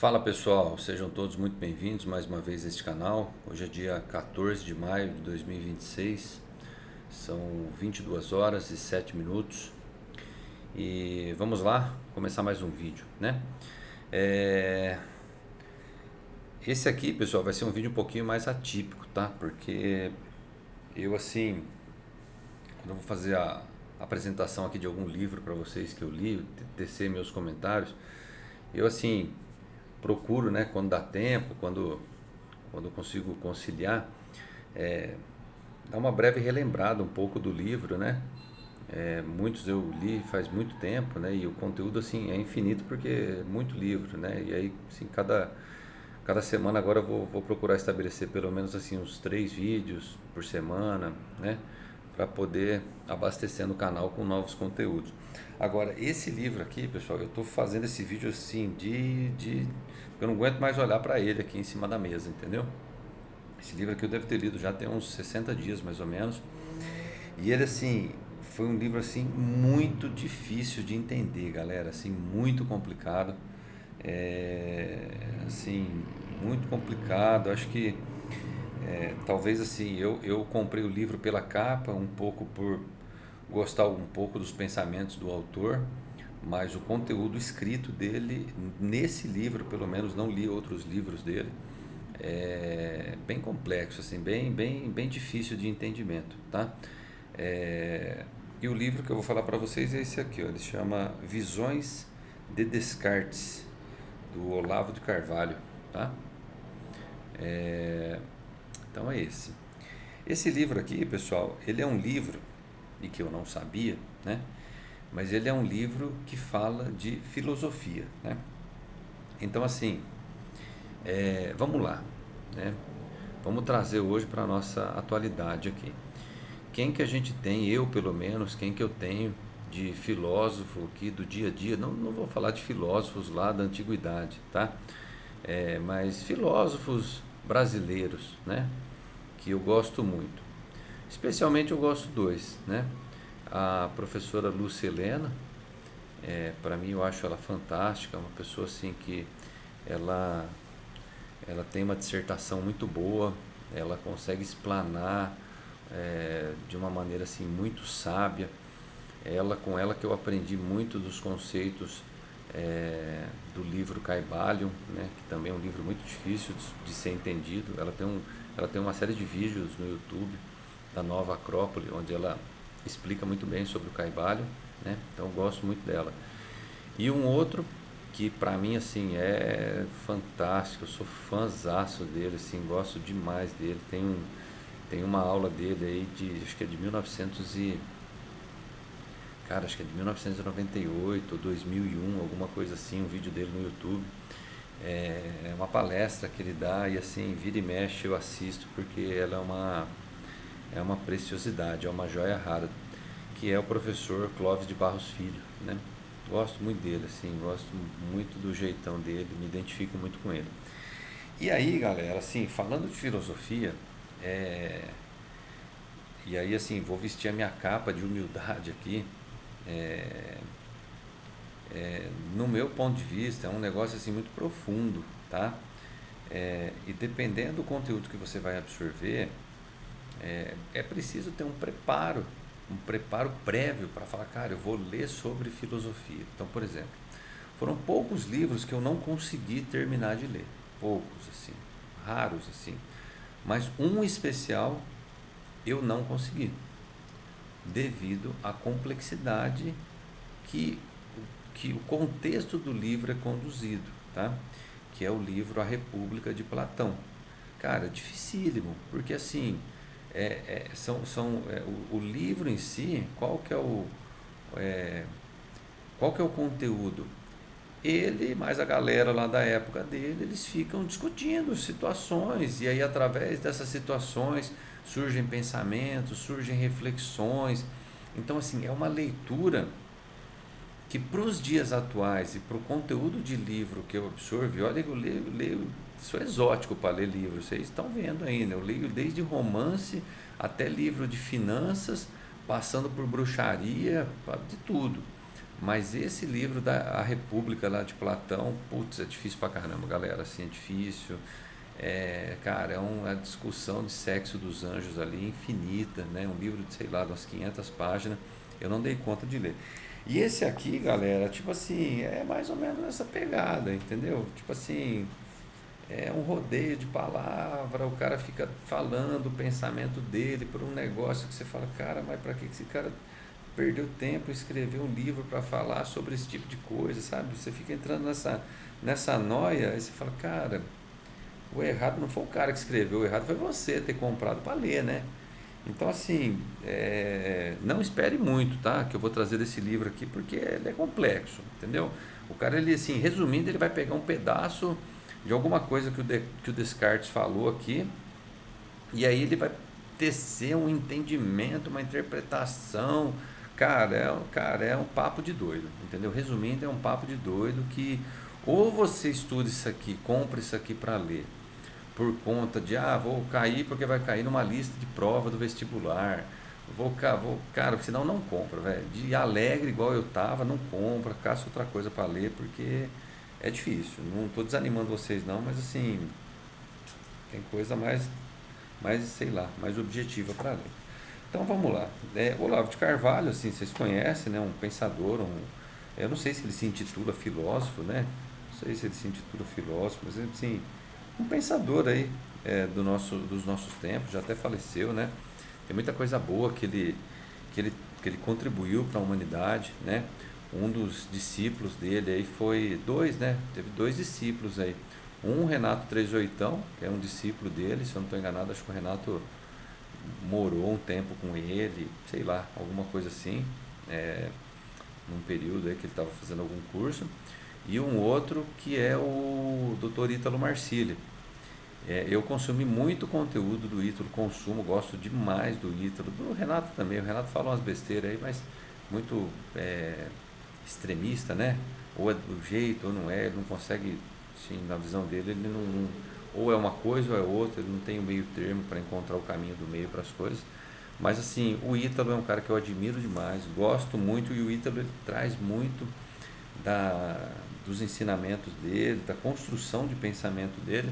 Fala pessoal, sejam todos muito bem-vindos mais uma vez a este canal. Hoje é dia 14 de maio de 2026, são 22 horas e 7 minutos e vamos lá começar mais um vídeo, né? É, Esse aqui, pessoal, vai ser um vídeo um pouquinho mais atípico, tá? Porque eu assim, quando eu vou fazer a apresentação aqui de algum livro para vocês que eu li, tecer meus comentários, eu assim procuro, né, quando dá tempo, quando eu consigo conciliar, dar uma breve relembrada um pouco do livro, né? Muitos eu li faz muito tempo, né? E o conteúdo assim é infinito porque é muito livro, né? E aí, assim, cada semana agora eu vou procurar estabelecer pelo menos assim uns 3 vídeos por semana, né? Para poder abastecer no canal com novos conteúdos. Agora, esse livro aqui, pessoal, eu estou fazendo esse vídeo assim eu não aguento mais olhar para ele aqui em cima da mesa, entendeu? Esse livro aqui eu devo ter lido já tem uns 60 dias mais ou menos. E ele assim, foi um livro assim muito difícil de entender, galera, assim, muito complicado. Assim, muito complicado. Acho que talvez assim, eu comprei o livro pela capa, um pouco por gostar um pouco dos pensamentos do autor, mas o conteúdo escrito dele, nesse livro, pelo menos não li outros livros dele, é bem complexo, assim, bem difícil de entendimento, tá? E o livro que eu vou falar para vocês é esse aqui, ó, ele chama Visões de Descartes, do Olavo de Carvalho, tá? Então é esse. Esse livro aqui, pessoal, ele é um livro, e que eu não sabia, né? Mas ele é um livro que fala de filosofia, né? Então assim, vamos lá, né? Vamos trazer hoje para a nossa atualidade aqui. Quem que a gente tem, eu pelo menos, quem que eu tenho de filósofo aqui do dia a dia, não vou falar de filósofos lá da antiguidade, tá? Mas filósofos brasileiros, né? Que eu gosto muito. Especialmente eu gosto dois, né? A professora Lúcia Helena, para mim eu acho ela fantástica, uma pessoa assim que ela ela tem uma dissertação muito boa, ela consegue explanar de uma maneira assim muito sábia. Com ela que eu aprendi muito dos conceitos do livro Caibalion, né, que também é um livro muito difícil de ser entendido. Ela tem uma série de vídeos no YouTube da Nova Acrópole, onde ela explica muito bem sobre o Caibalion, né? Então eu gosto muito dela. E um outro que para mim assim é fantástico, eu sou fãzaço dele, assim, gosto demais dele. Tem uma aula dele aí acho que é de 1900 e cara, acho que é de 1998 ou 2001, alguma coisa assim, um vídeo dele no YouTube. É uma palestra que ele dá e assim, vira e mexe eu assisto porque ela é uma preciosidade, é uma joia rara, que é o professor Clóvis de Barros Filho, né? Gosto muito dele, assim, gosto muito do jeitão dele, me identifico muito com ele. E aí, galera, assim, falando de filosofia, é, e aí assim, vou vestir a minha capa de humildade aqui. É, no meu ponto de vista, é um negócio assim muito profundo, tá? E dependendo do conteúdo que você vai absorver, é preciso ter um preparo prévio para falar, cara, eu vou ler sobre filosofia. Então, por exemplo, foram poucos livros que eu não consegui terminar de ler, poucos assim, raros assim, mas um especial eu não consegui, devido à complexidade que, que o contexto do livro é conduzido, tá? Que é o livro A República de Platão. Cara, dificílimo, porque assim, o livro em si, qual que é o conteúdo? Ele, mais a galera lá da época dele, eles ficam discutindo situações, e aí através dessas situações surgem pensamentos, surgem reflexões. Então, assim, é uma leitura que para os dias atuais e para o conteúdo de livro que eu absorvo, olha que eu leio, sou exótico para ler livros, vocês estão vendo ainda, eu leio desde romance até livro de finanças, passando por bruxaria, de tudo. Mas esse livro da A República lá de Platão, putz, é difícil pra caramba, galera, assim, é difícil. Cara, é uma discussão de sexo dos anjos ali infinita, né? Um livro de, sei lá, de umas 500 páginas. Eu não dei conta de ler. E esse aqui, galera, tipo assim, é mais ou menos essa pegada, entendeu? Tipo assim, é um rodeio de palavra, o cara fica falando o pensamento dele por um negócio que você fala, cara, mas para que esse cara perdeu tempo e escreveu um livro para falar sobre esse tipo de coisa, sabe? Você fica entrando nessa noia, aí você fala, cara, o errado não foi o cara que escreveu, o errado foi você ter comprado para ler, né? Então, assim, não espere muito, tá? Que eu vou trazer desse livro aqui, porque ele é complexo, entendeu? O cara, ele, assim, resumindo, ele vai pegar um pedaço de alguma coisa que o Descartes falou aqui, e aí ele vai tecer um entendimento, uma interpretação. Cara, é um papo de doido, entendeu? Resumindo, é um papo de doido que ou você estuda isso aqui, compra isso aqui para ler, por conta de, vou cair porque vai cair numa lista de prova do vestibular. Cara, senão não compra, velho. De alegre igual eu tava, não compra, caça outra coisa para ler, porque é difícil. Não tô desanimando vocês não, mas assim, tem coisa mais sei lá, mais objetiva para ler. Então vamos lá. Olavo de Carvalho, assim, vocês conhecem, né? Um pensador, eu não sei se ele se intitula filósofo, né? Não sei se ele se intitula filósofo, mas assim, um pensador aí dos nossos tempos, já até faleceu, né? Tem muita coisa boa que ele, que ele contribuiu para a humanidade, né? Um dos discípulos dele aí foi dois, né? Teve dois discípulos aí. Um, Renato Três Oitão, que é um discípulo dele, se eu não estou enganado, acho que o Renato morou um tempo com ele, sei lá, alguma coisa assim, num período aí que ele estava fazendo algum curso. E um outro que é o Dr. Ítalo Marcilli. Eu consumi muito conteúdo do Ítalo, gosto demais do Ítalo, do Renato também. O Renato fala umas besteiras aí, mas muito extremista, né? Ou é do jeito, ou não é, ele não consegue, sim, na visão dele, ele ou é uma coisa ou é outra, ele não tem o meio termo para encontrar o caminho do meio para as coisas. Mas assim, o Ítalo é um cara que eu admiro demais, gosto muito, e o Ítalo ele traz muito dos ensinamentos dele, da construção de pensamento dele,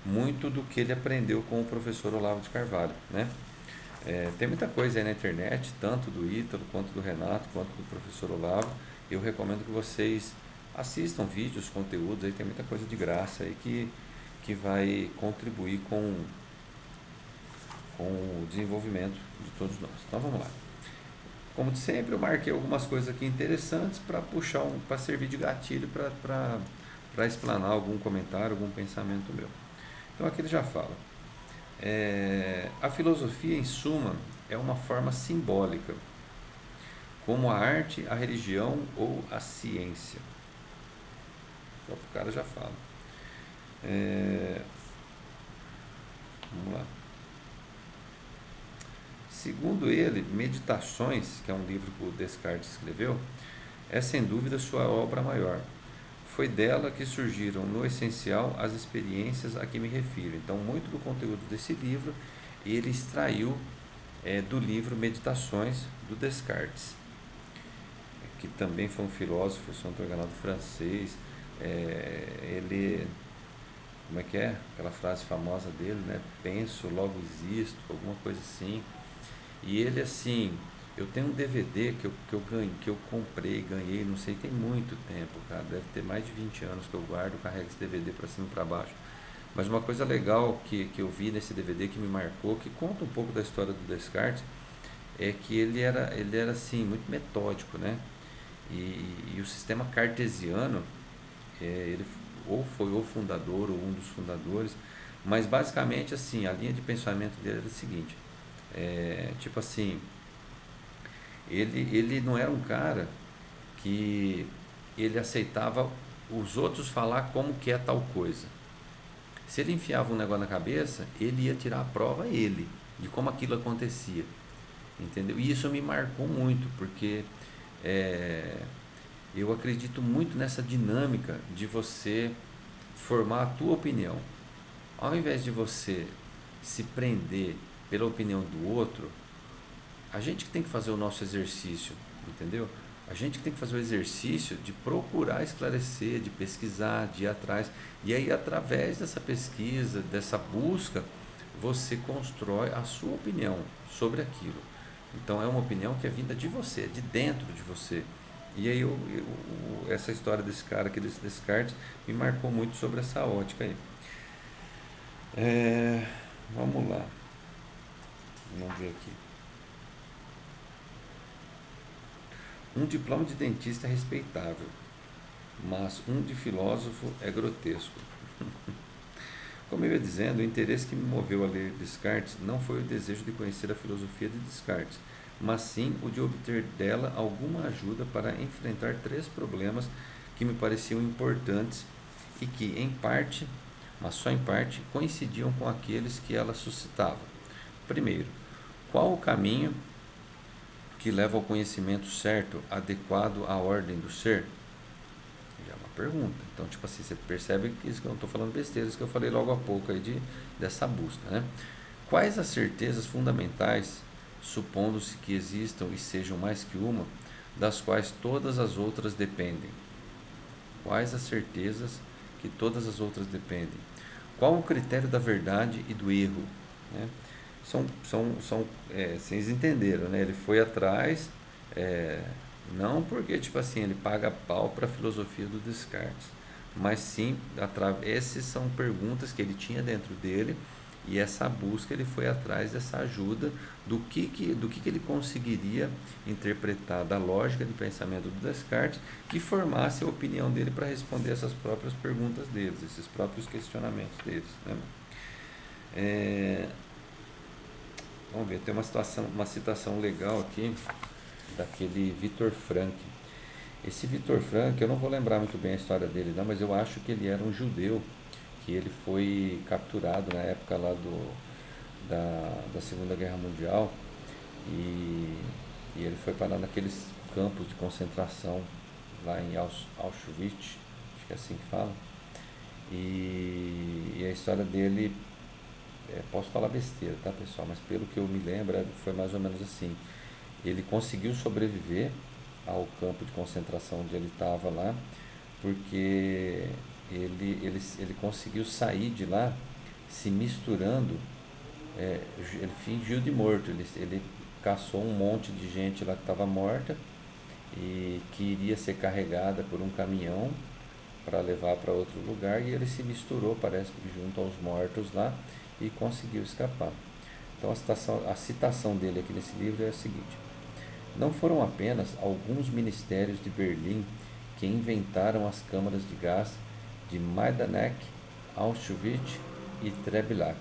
muito do que ele aprendeu com o professor Olavo de Carvalho, né? Tem muita coisa aí na internet, tanto do Ítalo, quanto do Renato, quanto do professor Olavo. Eu recomendo que vocês assistam vídeos, conteúdos, aí tem muita coisa de graça aí que vai contribuir com o desenvolvimento de todos nós. Então vamos lá. Como de sempre, eu marquei algumas coisas aqui interessantes para para servir de gatilho para explanar algum comentário, algum pensamento meu. Então aqui ele já fala. A filosofia, em suma, é uma forma simbólica, como a arte, a religião ou a ciência. O cara já fala. Vamos lá. Segundo ele, Meditações, que é um livro que o Descartes escreveu, é sem dúvida sua obra maior. Foi dela que surgiram, no essencial, as experiências a que me refiro. Então, muito do conteúdo desse livro ele extraiu do livro Meditações, do Descartes, que também foi um filósofo, se não estou enganado, francês. Ele, como é que é? Aquela frase famosa dele, né? Penso, logo existo, alguma coisa assim. E ele, assim, eu tenho um DVD que eu comprei, ganhei, não sei, tem muito tempo, cara, deve ter mais de 20 anos que eu guardo, carrego esse DVD para cima e para baixo. Mas uma coisa legal que eu vi nesse DVD que me marcou, que conta um pouco da história do Descartes, é que ele era assim, muito metódico, né? E o sistema cartesiano, ele ou foi o fundador ou um dos fundadores, mas basicamente assim, a linha de pensamento dele era o seguinte, tipo assim, ele não era um cara que ele aceitava os outros falar como que é tal coisa. Se ele enfiava um negócio na cabeça, ele ia tirar a prova ele, de como aquilo acontecia. Entendeu? E isso me marcou muito, porque eu acredito muito nessa dinâmica de você formar a tua opinião. Ao invés de você se prender pela opinião do outro, a gente que tem que fazer o nosso exercício, entendeu? A gente que tem que fazer o exercício de procurar esclarecer, de pesquisar, de ir atrás. E aí, através dessa pesquisa, dessa busca, você constrói a sua opinião sobre aquilo. Então, é uma opinião que é vinda de você, de dentro de você. E aí, essa história desse cara aqui, desse Descartes, me marcou muito sobre essa ótica aí. É, vamos lá, vamos ver aqui. Um diploma de dentista é respeitável, mas um de filósofo é grotesco. Como eu ia dizendo, o interesse que me moveu a ler Descartes não foi o desejo de conhecer a filosofia de Descartes, mas sim o de obter dela alguma ajuda para enfrentar três problemas que me pareciam importantes e que, em parte, mas só em parte, coincidiam com aqueles que ela suscitava. Primeiro, qual o caminho que leva ao conhecimento certo, adequado à ordem do ser? Já é uma pergunta. Então, tipo assim, você percebe que isso que eu não estou falando besteiras que eu falei logo há pouco aí dessa busca, né? Quais as certezas fundamentais, supondo-se que existam e sejam mais que uma, das quais todas as outras dependem? Quais as certezas que todas as outras dependem? Qual o critério da verdade e do erro? Né? Vocês entenderam, né? Ele foi atrás, é, não porque, tipo assim, ele paga pau para a filosofia do Descartes, mas sim, essas são perguntas que ele tinha dentro dele, e essa busca ele foi atrás dessa ajuda do que ele conseguiria interpretar da lógica de pensamento do Descartes, que formasse a opinião dele para responder essas próprias perguntas deles, esses próprios questionamentos deles, né? É, vamos ver, tem uma citação legal aqui daquele Viktor Frankl. Esse Viktor Frankl, eu não vou lembrar muito bem a história dele, não, mas eu acho que ele era um judeu, que ele foi capturado na época lá da Segunda Guerra Mundial, e, e ele foi parar naqueles campos de concentração lá em Auschwitz, acho que é assim que fala, e a história dele, posso falar besteira, tá, pessoal? Mas pelo que eu me lembro, foi mais ou menos assim. Ele conseguiu sobreviver ao campo de concentração onde ele estava lá, porque ele conseguiu sair de lá se misturando. Ele fingiu de morto, ele caçou um monte de gente lá que estava morta e que iria ser carregada por um caminhão para levar para outro lugar, e ele se misturou, parece que junto aos mortos lá, e conseguiu escapar. Então a citação dele aqui nesse livro é a seguinte: não foram apenas alguns ministérios de Berlim que inventaram as câmaras de gás de Majdanek, Auschwitz e Treblinka.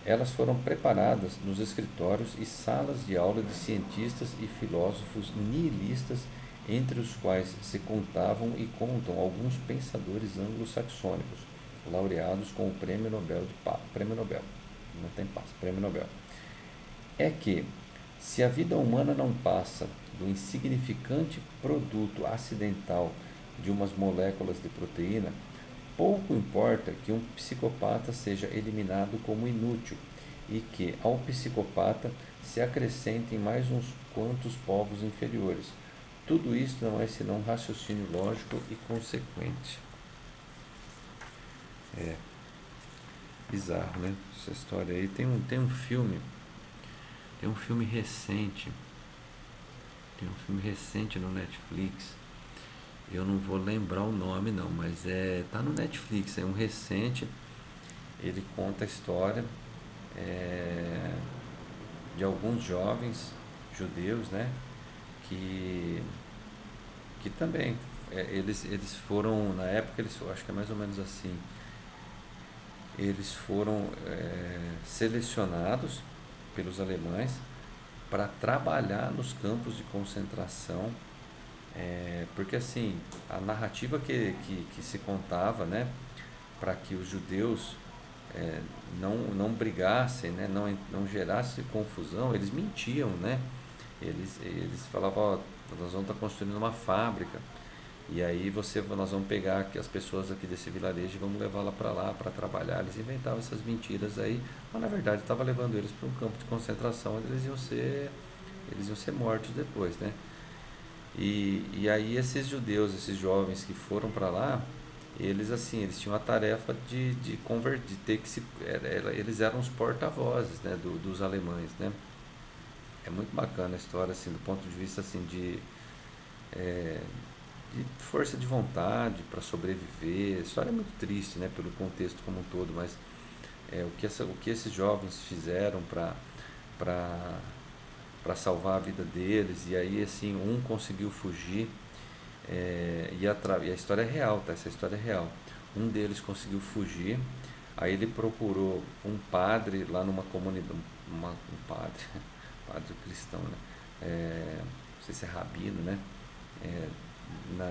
Elas foram preparadas nos escritórios e salas de aula de cientistas e filósofos nihilistas, entre os quais se contavam e contam alguns pensadores anglo-saxônicos, laureados com o Prêmio Nobel Prêmio Nobel, não tem paz, Prêmio Nobel. É que, se a vida humana não passa do insignificante produto acidental de umas moléculas de proteína, pouco importa que um psicopata seja eliminado como inútil e que ao psicopata se acrescentem mais uns quantos povos inferiores. Tudo isso não é senão raciocínio lógico e consequente. É bizarro, né? Essa história aí. Tem um filme recente. Tem um filme recente no Netflix. Eu não vou lembrar o nome não, mas tá no Netflix, é um recente. Ele conta a história de alguns jovens judeus, né? Que também eles foram, na época, acho que é mais ou menos assim, eles foram selecionados pelos alemães para trabalhar nos campos de concentração, porque assim, a narrativa que se contava, né, para que os judeus não brigassem, né, não gerasse confusão, eles mentiam, né? Eles falavam: ó, nós vamos estar construindo uma fábrica, e aí nós vamos pegar aqui as pessoas aqui desse vilarejo e vamos levá-la para lá para trabalhar. Eles inventavam essas mentiras aí, mas na verdade estava levando eles para um campo de concentração onde eles iam ser mortos depois, né? E aí esses judeus, esses jovens que foram para lá, eles assim, eles tinham a tarefa de converter, de ter que se, eles eram os porta-vozes, né, dos alemães, né? É muito bacana a história assim, do ponto de vista assim de força de vontade para sobreviver. A história é muito triste, né, pelo contexto como um todo, mas o que esses jovens fizeram para para salvar a vida deles. E aí assim um conseguiu fugir, e a história é real, tá? Essa história é real. Um deles conseguiu fugir, aí ele procurou um padre lá numa comunidade, um padre, padre cristão, né? Não sei se é rabino, né? É,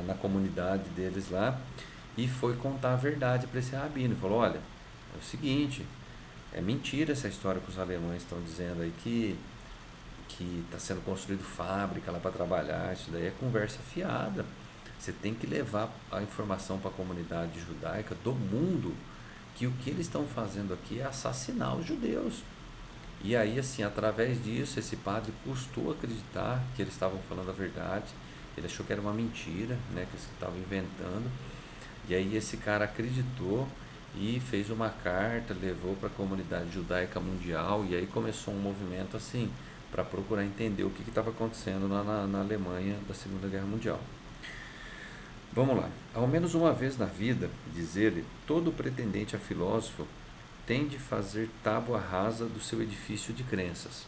na comunidade deles lá, e foi contar a verdade para esse rabino. Falou: olha, é o seguinte, é mentira essa história que os alemães estão dizendo aí que está sendo construído fábrica lá para trabalhar. Isso daí é conversa fiada. Você tem que levar a informação para a comunidade judaica do mundo que o que eles estão fazendo aqui é assassinar os judeus. E aí, assim, através disso, esse padre custou acreditar que eles estavam falando a verdade. Ele achou que era uma mentira, né, que eles estavam inventando. E aí esse cara acreditou e fez uma carta, levou para a comunidade judaica mundial, e aí começou um movimento assim para procurar entender o que estava acontecendo na Alemanha da Segunda Guerra Mundial. Vamos lá. Ao menos uma vez na vida, diz ele, todo pretendente a filósofo tem de fazer tábua rasa do seu edifício de crenças,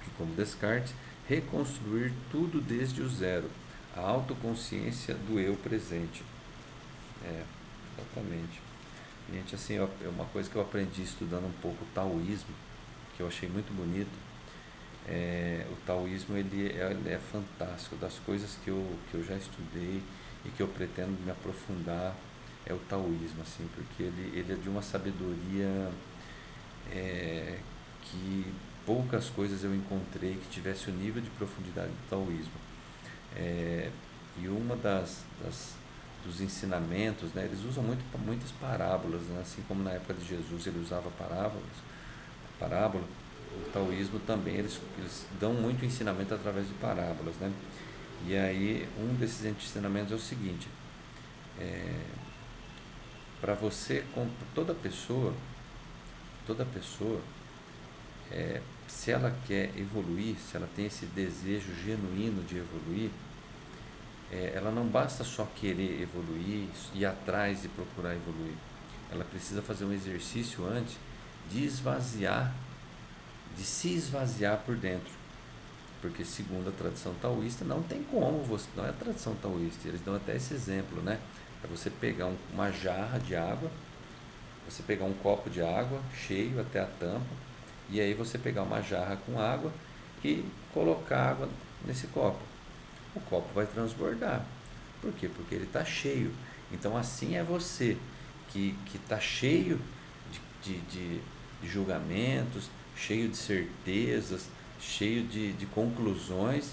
e como Descartes, reconstruir tudo desde o zero, a autoconsciência do eu presente. É, exatamente. Gente, assim, é uma coisa que eu aprendi estudando um pouco o taoísmo, que eu achei muito bonito. O taoísmo ele é fantástico. Das coisas que eu já estudei e que eu pretendo me aprofundar, é o taoísmo, assim, porque ele é de uma sabedoria, que poucas coisas eu encontrei que tivesse o nível de profundidade do taoísmo. É, e uma dos ensinamentos, né, eles usam muitas parábolas, né, assim como na época de Jesus ele usava parábola, o taoísmo também, eles dão muito ensinamento através de parábolas, né? E aí um desses ensinamentos é o seguinte: para você, toda pessoa, se ela quer evoluir, se ela tem esse desejo genuíno de evoluir, ela não basta só querer evoluir, ir atrás de procurar evoluir. Ela precisa fazer um exercício antes de esvaziar, de se esvaziar por dentro. Porque segundo a tradição taoísta, não tem como você, não é a tradição taoísta, eles dão até esse exemplo, né? É você pegar uma jarra de água, você pegar um copo de água cheio até a tampa, e aí você pegar uma jarra com água e colocar água nesse copo. O copo vai transbordar. Por quê? Porque ele está cheio. Então assim é você que está cheio de julgamentos, cheio de certezas, cheio de conclusões,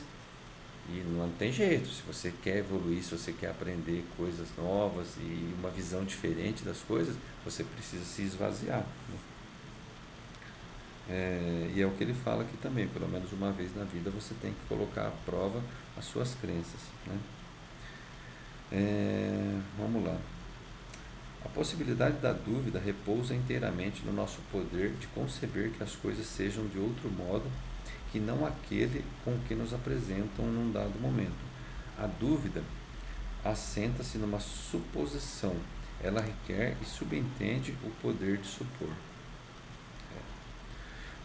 e não tem jeito. Se você quer evoluir, se você quer aprender coisas novas e uma visão diferente das coisas, você precisa se esvaziar, né? E é o que ele fala aqui também: pelo menos uma vez na vida você tem que colocar à prova as suas crenças, né? Vamos lá. A possibilidade da dúvida repousa inteiramente no nosso poder de conceber que as coisas sejam de outro modo que não aquele com que nos apresentam num dado momento. A dúvida assenta-se numa suposição, ela requer e subentende o poder de supor.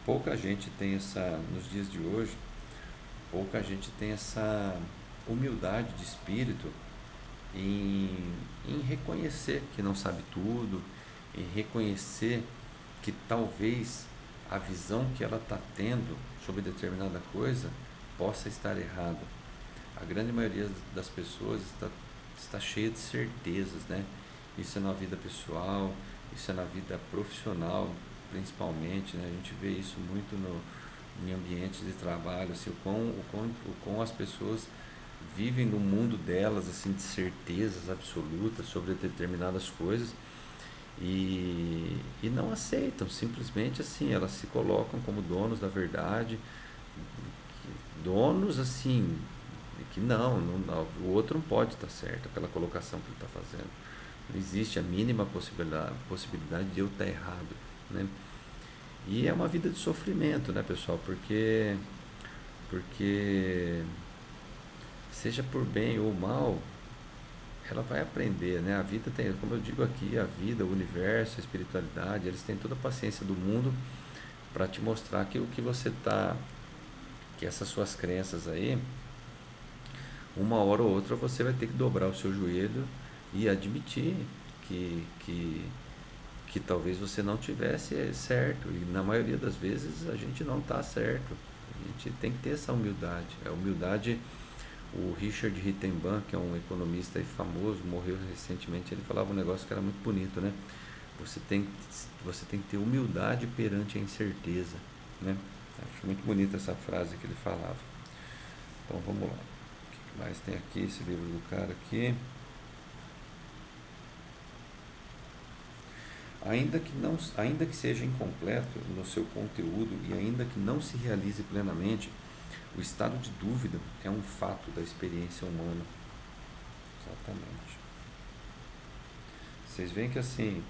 Pouca gente tem nos dias de hoje, pouca gente tem essa humildade de espírito em reconhecer que não sabe tudo, em reconhecer que talvez a visão que ela está tendo sobre determinada coisa possa estar errada. A grande maioria das pessoas está cheia de certezas, né? Isso é na vida pessoal, isso é na vida profissional, principalmente, né? A gente vê isso muito em ambientes de trabalho, assim, o quão as pessoas vivem no mundo delas, assim, de certezas absolutas sobre determinadas coisas, e não aceitam, simplesmente assim, elas se colocam como donos da verdade, donos assim, que não, o outro não pode estar certo, aquela colocação que ele está fazendo. Não existe a mínima possibilidade de eu estar errado, né? E é uma vida de sofrimento, né, pessoal? Porque seja por bem ou mal, ela vai aprender, né? A vida tem, como eu digo aqui, a vida, o universo, a espiritualidade, eles têm toda a paciência do mundo para te mostrar que o que você tá, que essas suas crenças aí, uma hora ou outra você vai ter que dobrar o seu joelho e admitir que talvez você não tivesse certo. E na maioria das vezes a gente não está certo. A gente tem que ter essa humildade. A humildade, o Richard Rittenban, que é um economista aí famoso, morreu recentemente, ele falava um negócio que era muito bonito, né? Você tem que ter humildade perante a incerteza, né? Acho muito bonita essa frase que ele falava. Então vamos lá. O que mais tem aqui? Esse livro do cara aqui. Ainda que seja incompleto no seu conteúdo e ainda que não se realize plenamente, o estado de dúvida é um fato da experiência humana. Exatamente. Vocês veem que assim,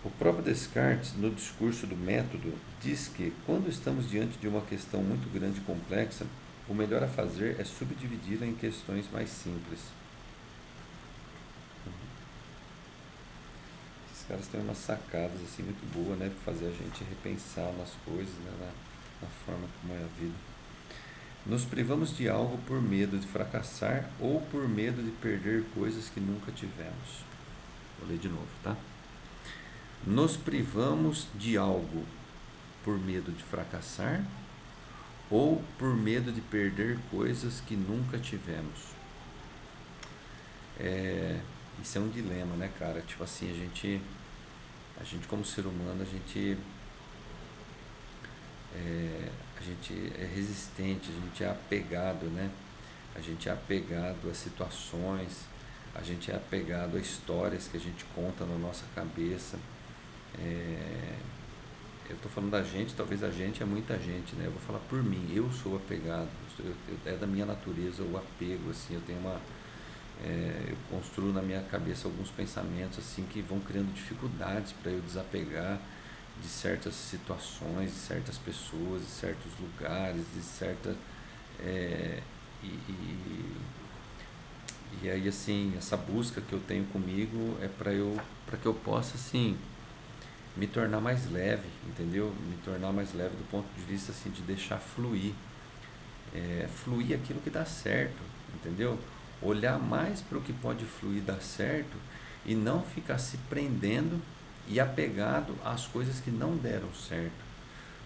o próprio Descartes, no discurso do método, diz que quando estamos diante de uma questão muito grande e complexa, o melhor a fazer é subdividi-la em questões mais simples. Esses caras têm umas sacadas assim muito boas, né, para fazer a gente repensar nas coisas, né, na forma como é a vida. Nos privamos de algo por medo de fracassar ou por medo de perder coisas que nunca tivemos. Vou ler de novo, tá? Nos privamos de algo por medo de fracassar ou por medo de perder coisas que nunca tivemos. Isso é um dilema, né, cara? Tipo assim, a gente como ser humano, a gente é resistente, a gente é apegado, né? A gente é apegado a situações, a gente é apegado a histórias que a gente conta na nossa cabeça. Eu estou falando da gente, talvez a gente é muita gente, né? Eu vou falar por mim, eu sou apegado, é da minha natureza o apego, assim, eu construo na minha cabeça alguns pensamentos assim que vão criando dificuldades para eu desapegar de certas situações, de certas pessoas, de certos lugares, de certas é, e, e, e aí assim essa busca que eu tenho comigo é para que eu possa assim me tornar mais leve, entendeu? Me tornar mais leve do ponto de vista assim de deixar fluir, fluir aquilo que dá certo, entendeu? Olhar mais para o que pode fluir e dar certo e não ficar se prendendo e apegado às coisas que não deram certo.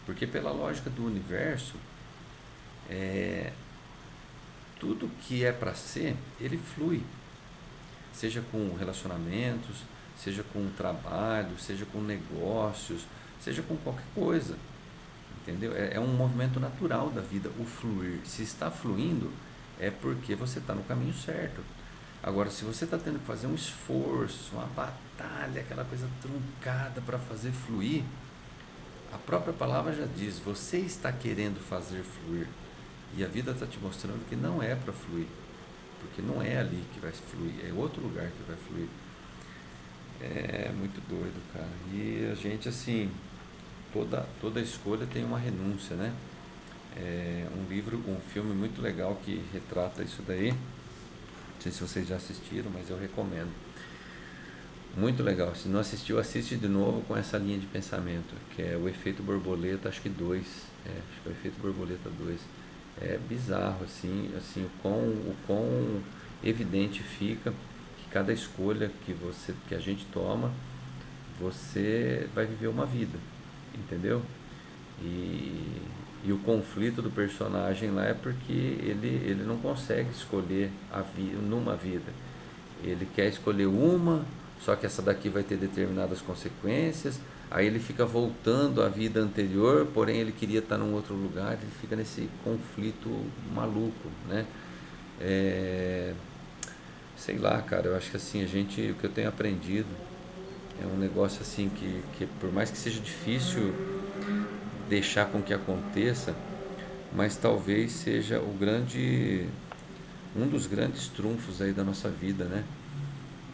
Porque pela lógica do universo, tudo que é para ser, ele flui. Seja com relacionamentos, seja com trabalho, seja com negócios, seja com qualquer coisa. Entendeu? É um movimento natural da vida, o fluir. Se está fluindo, é porque você está no caminho certo. Agora, se você está tendo que fazer um esforço, uma batalha, aquela coisa truncada para fazer fluir, a própria palavra já diz, você está querendo fazer fluir. E a vida está te mostrando que não é para fluir. Porque não é ali que vai fluir, é outro lugar que vai fluir. É muito doido, cara. E a gente, assim, toda escolha tem uma renúncia, né? Um filme muito legal que retrata isso daí. Não sei se vocês já assistiram, mas eu recomendo. Muito legal. Se não assistiu, assiste de novo com essa linha de pensamento, que é o Efeito Borboleta, acho que 2. Acho que é o Efeito Borboleta 2. É bizarro, assim o quão evidente fica que cada escolha que a gente toma, você vai viver uma vida, entendeu? E o conflito do personagem lá é porque ele não consegue escolher numa vida. Ele quer escolher uma, só que essa daqui vai ter determinadas consequências. Aí ele fica voltando à vida anterior, porém ele queria estar num outro lugar. Ele fica nesse conflito maluco, né? Sei lá, cara, eu acho que assim, o que eu tenho aprendido é um negócio assim que por mais que seja difícil deixar com que aconteça, mas talvez seja um dos grandes trunfos aí da nossa vida, né?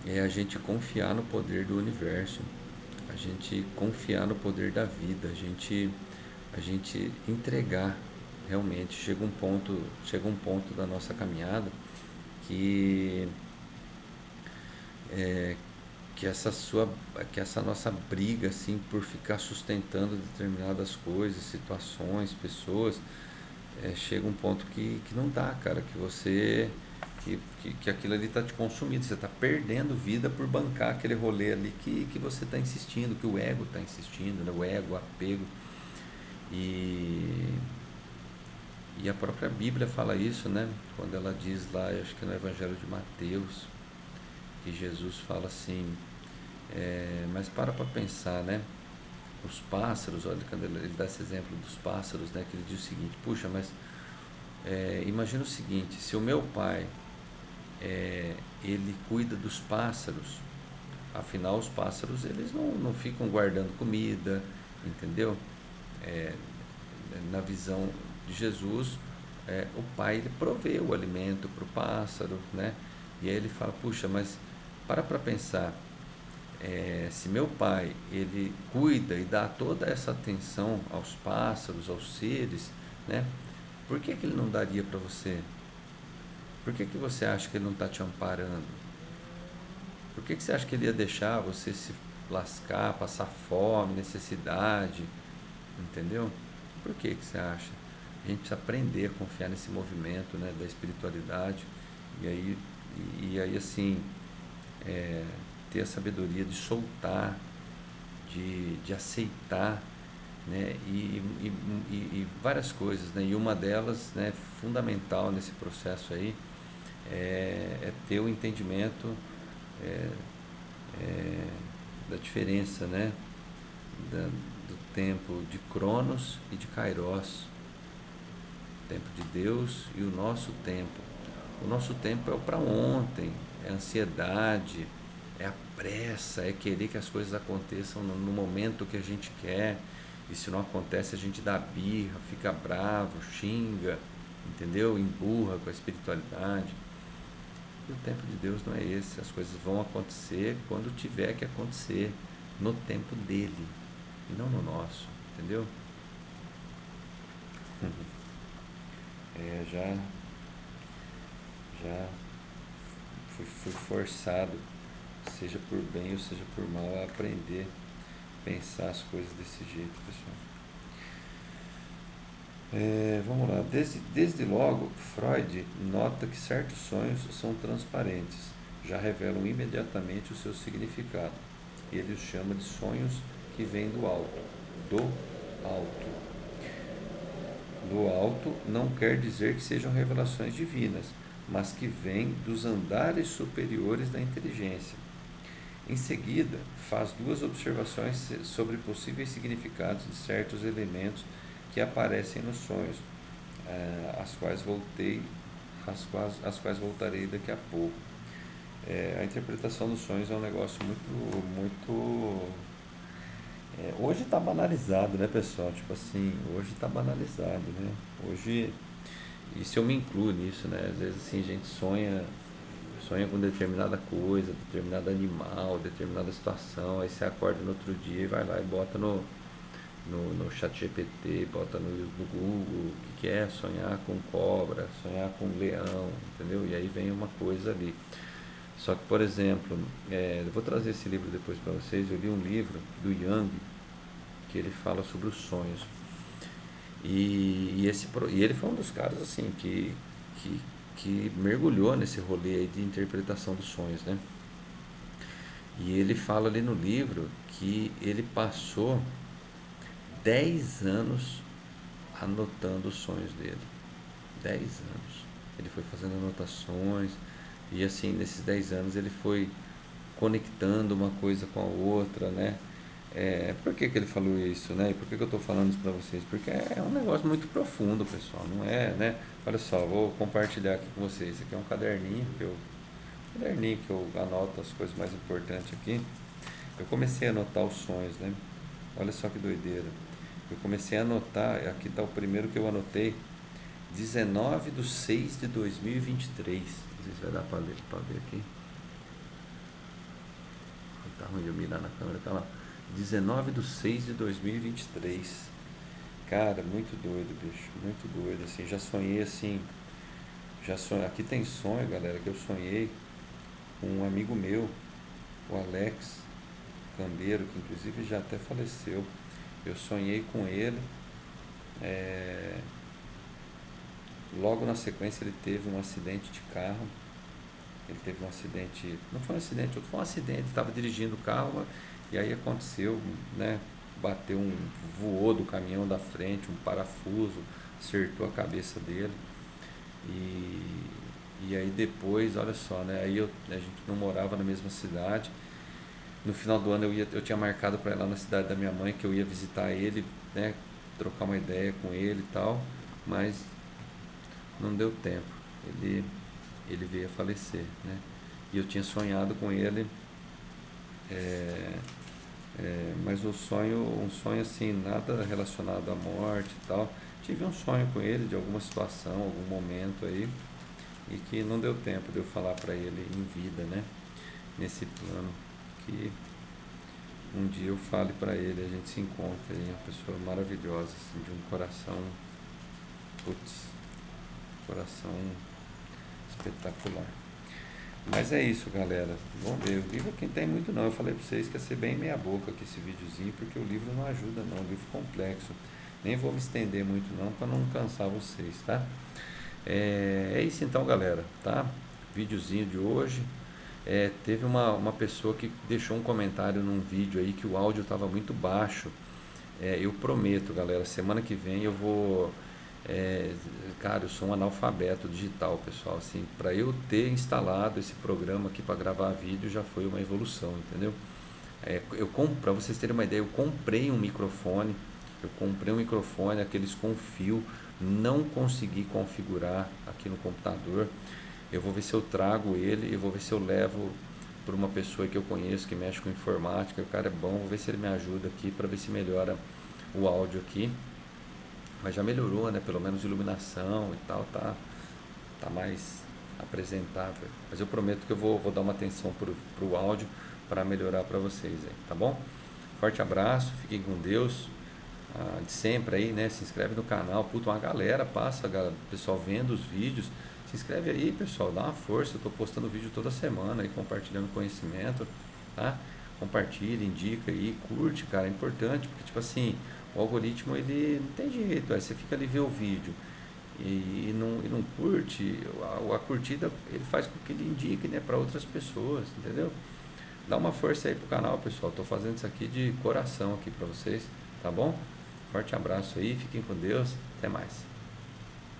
É a gente confiar no poder do universo, a gente confiar no poder da vida, a gente entregar realmente. Chega um ponto da nossa caminhada que que essa sua que essa nossa briga assim por ficar sustentando determinadas coisas, situações, pessoas, chega um ponto que não dá, cara, que você que aquilo ali está te consumindo, você está perdendo vida por bancar aquele rolê ali que você está insistindo, que o ego está insistindo, né? O ego, o apego. E, e a própria Bíblia fala isso, né? Quando ela diz lá, eu acho que no Evangelho de Mateus, que Jesus fala assim, mas para pensar, né? Os pássaros, olha, quando ele dá esse exemplo dos pássaros, né? Que ele diz o seguinte, puxa, mas imagina o seguinte, se o meu pai ele cuida dos pássaros, afinal os pássaros eles não ficam guardando comida, entendeu? É, Na visão de Jesus, o pai ele provê o alimento para o pássaro, né? E aí ele fala, puxa, mas para pensar, se meu pai ele cuida e dá toda essa atenção aos pássaros, aos seres, né? Por que ele não daria para você? Por que você acha que ele não está te amparando? Por que você acha que ele ia deixar você se lascar, passar fome, necessidade? Entendeu? Por que você acha? A gente precisa aprender a confiar nesse movimento, né, da espiritualidade e aí assim, é, ter a sabedoria de soltar, de aceitar, né, e várias coisas, né, e uma delas, né, fundamental nesse processo aí é ter o entendimento é, é, da diferença, né, do tempo de Cronos e de Kairos, o tempo de Deus e o nosso tempo. O nosso tempo é o para ontem, é a ansiedade, é a pressa, é querer que as coisas aconteçam no momento que a gente quer, e se não acontece a gente dá birra, fica bravo, xinga, entendeu? Emburra com a espiritualidade. E o tempo de Deus não é esse, as coisas vão acontecer quando tiver que acontecer, no tempo dele, e não no nosso, entendeu? Já já fui forçado, seja por bem ou seja por mal, a aprender a pensar as coisas desse jeito, pessoal. Vamos lá, desde logo, Freud nota que certos sonhos são transparentes, já revelam imediatamente o seu significado. Ele os chama de sonhos que vêm do alto. Do alto. Do alto não quer dizer que sejam revelações divinas, mas que vêm dos andares superiores da inteligência. Em seguida, faz duas observações sobre possíveis significados de certos elementos que aparecem nos sonhos, às quais voltarei daqui a pouco. A interpretação dos sonhos é um negócio muito. Hoje está banalizado, né, pessoal? Tipo assim, hoje está banalizado, né? Hoje, e se eu me incluo nisso, né? Às vezes assim, a gente sonha com determinada coisa, determinado animal, determinada situação, aí você acorda no outro dia e vai lá e bota no chat GPT, bota no Google o que é sonhar com cobra, sonhar com leão, entendeu? E aí vem uma coisa ali. Só que, por exemplo, eu vou trazer esse livro depois para vocês. Eu li um livro do Jung que ele fala sobre os sonhos. E ele foi um dos caras assim que mergulhou nesse rolê aí de interpretação dos sonhos, né? E ele fala ali no livro que ele passou 10 anos anotando os sonhos dele. 10 anos. Ele foi fazendo anotações e assim, nesses 10 anos ele foi conectando uma coisa com a outra, né? Por que ele falou isso, né? E por que eu estou falando isso para vocês? Porque é um negócio muito profundo, pessoal, não é, né? Olha só, vou compartilhar aqui com vocês. Esse aqui é um caderninho que eu anoto as coisas mais importantes aqui. Eu comecei a anotar os sonhos, né? Olha só que doideira. Eu comecei a anotar, aqui está o primeiro que eu anotei. 19/6/2023. Não sei se vai dar para ver aqui. Tá ruim de eu mirar na câmera, tá lá. 19/6/2023. Cara, muito doido, bicho. Muito doido, assim. Já sonhei assim. Aqui tem sonho, galera, que eu sonhei com um amigo meu, o Alex Cambeiro, que inclusive já até faleceu. Eu sonhei com ele. é, Logo na sequência ele teve um acidente de carro. Ele teve um acidente, não foi um acidente, foi um acidente, ele estava dirigindo o carro e aí aconteceu, né? Voou do caminhão da frente, um parafuso, acertou a cabeça dele. E aí depois, olha só, né? A gente não morava na mesma cidade. No final do ano eu tinha marcado para ir lá na cidade da minha mãe, que eu ia visitar ele, né? Trocar uma ideia com ele e tal, mas não deu tempo. Ele, ele veio a falecer, né? E eu tinha sonhado com ele, é, mas um sonho assim, nada relacionado à morte e tal. Tive um sonho com ele de alguma situação, algum momento aí, e que não deu tempo de eu falar para ele em vida, né? Nesse plano, que um dia eu fale para ele, a gente se encontra aí, uma pessoa maravilhosa, assim, de um coração, putz, coração espetacular. Mas é isso, galera. Vamos ver. O livro aqui não tem muito não. Eu falei para vocês que ia ser bem meia boca aqui esse videozinho, porque o livro não ajuda não. O livro é complexo. Nem vou me estender muito não, para não cansar vocês, tá? É isso então, galera, tá? Videozinho de hoje. Teve uma pessoa que deixou um comentário num vídeo aí que o áudio estava muito baixo. Eu prometo, galera, semana que vem eu vou. é, Cara, eu sou um analfabeto digital, pessoal. Assim, para eu ter instalado esse programa aqui para gravar vídeo já foi uma evolução, entendeu? Para vocês terem uma ideia, eu comprei um microfone, aqueles com fio, não consegui configurar aqui no computador. Eu vou ver se eu trago ele, eu vou ver se eu levo para uma pessoa que eu conheço que mexe com informática, o cara é bom, vou ver se ele me ajuda aqui para ver se melhora o áudio aqui. Mas já melhorou, né? Pelo menos iluminação e tal, tá mais apresentável. Mas eu prometo que eu vou dar uma atenção pro áudio para melhorar para vocês aí, tá bom? Forte abraço, fiquem com Deus. De sempre aí, né? Se inscreve no canal, puta, uma galera passa, pessoal vendo os vídeos. Se inscreve aí, pessoal, dá uma força. Eu tô postando vídeo toda semana aí, compartilhando conhecimento, tá? Compartilha, indica aí, curte, cara, é importante, porque tipo assim, o algoritmo ele não tem jeito, aí você fica ali ver o vídeo e não curte, a curtida ele faz com que ele indique, né, para outras pessoas, entendeu? Dá uma força aí pro canal, pessoal. Tô fazendo isso aqui de coração aqui para vocês, tá bom? Forte abraço aí, fiquem com Deus, até mais.